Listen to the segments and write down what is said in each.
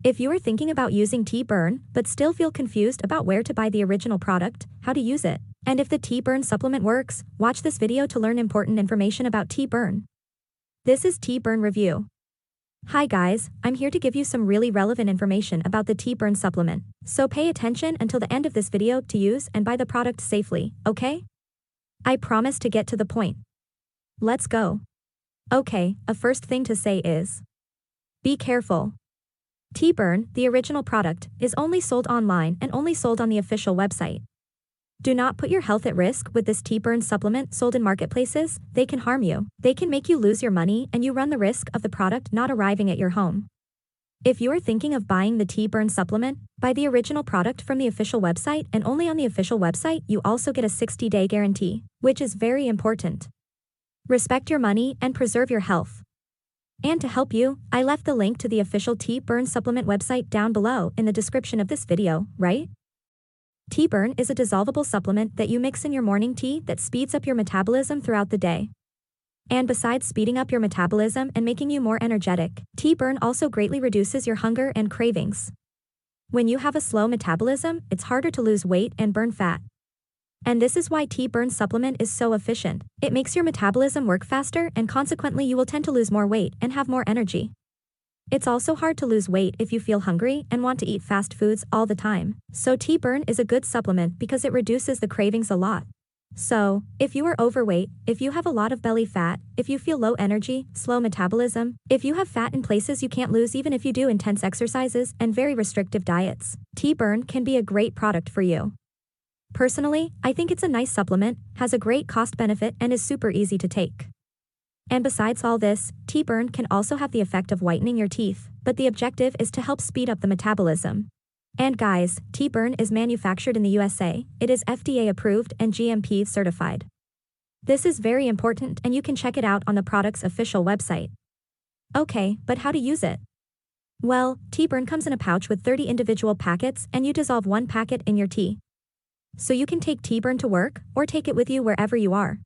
If you are thinking about using teaburn but still feel confused about where to buy the original product, how to use it, and if the teaburn supplement works, watch this video to learn important information about teaburn. This is teaburn review. Hi guys, I'm here to give you some really relevant information about the teaburn supplement, so pay attention until the end of this video to use and buy the product safely, okay? I promise to get to the point. Let's go. Okay, a first thing to say is, be careful. Teaburn, the original product, is only sold online and only sold on the official website. Do not put your health at risk with this teaburn supplement sold in marketplaces. They can harm you. They can make you lose your money and you run the risk of the product not arriving at your home. If you are thinking of buying the teaburn supplement, buy the original product from the official website, and only on the official website you also get a 60-day guarantee, which is very important. Respect your money and preserve your health. And to help you, I left the link to the official teaburn supplement website down below in the description of this video, right? Teaburn is a dissolvable supplement that you mix in your morning tea that speeds up your metabolism throughout the day. And besides speeding up your metabolism and making you more energetic, teaburn also greatly reduces your hunger and cravings. When you have a slow metabolism, it's harder to lose weight and burn fat. And this is why teaburn supplement is so efficient. It makes your metabolism work faster, and consequently you will tend to lose more weight and have more energy. It's also hard to lose weight if you feel hungry and want to eat fast foods all the time. So teaburn is a good supplement because it reduces the cravings a lot. So, if you are overweight, if you have a lot of belly fat, if you feel low energy, slow metabolism, if you have fat in places you can't lose even if you do intense exercises and very restrictive diets, teaburn can be a great product for you. Personally, I think it's a nice supplement, has a great cost benefit, and is super easy to take. And besides all this, teaburn can also have the effect of whitening your teeth, but the objective is to help speed up the metabolism. And guys, teaburn is manufactured in the USA, it is FDA approved and GMP certified. This is very important and you can check it out on the product's official website. Okay, but how to use it? Well, teaburn comes in a pouch with 30 individual packets and you dissolve one packet in your tea. So you can take teaburn to work, or take it with you wherever you are.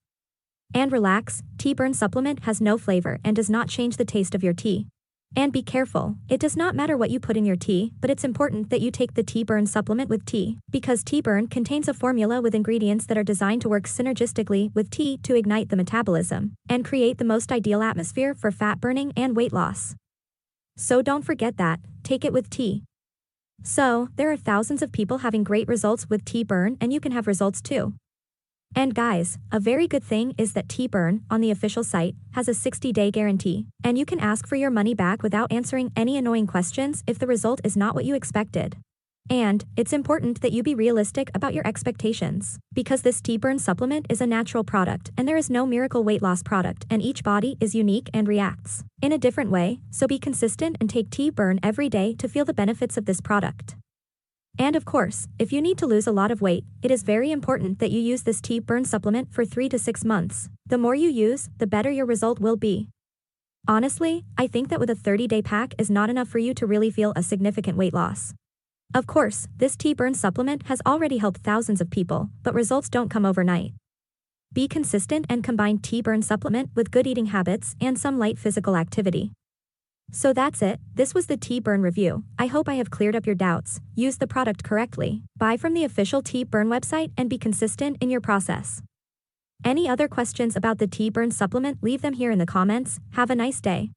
And relax, teaburn supplement has no flavor and does not change the taste of your tea. And be careful, it does not matter what you put in your tea, but it's important that you take the teaburn supplement with tea, because teaburn contains a formula with ingredients that are designed to work synergistically with tea to ignite the metabolism, and create the most ideal atmosphere for fat burning and weight loss. So don't forget that, take it with tea. So, there are thousands of people having great results with teaburn, and you can have results too. And guys, a very good thing is that teaburn, on the official site, has a 60-day guarantee, and you can ask for your money back without answering any annoying questions if the result is not what you expected. And, it's important that you be realistic about your expectations, because this teaburn supplement is a natural product and there is no miracle weight loss product, and each body is unique and reacts in a different way, so be consistent and take teaburn every day to feel the benefits of this product. And of course, if you need to lose a lot of weight, it is very important that you use this teaburn supplement for 3 to 6 months. The more you use, the better your result will be. Honestly, I think that with a 30-day pack is not enough for you to really feel a significant weight loss. Of course, this teaburn supplement has already helped thousands of people, but results don't come overnight. Be consistent and combine teaburn supplement with good eating habits and some light physical activity. So that's it, this was the teaburn review. I hope I have cleared up your doubts. Use the product correctly. Buy from the official teaburn website and be consistent in your process. Any other questions about the teaburn supplement, leave them here in the comments. Have a nice day.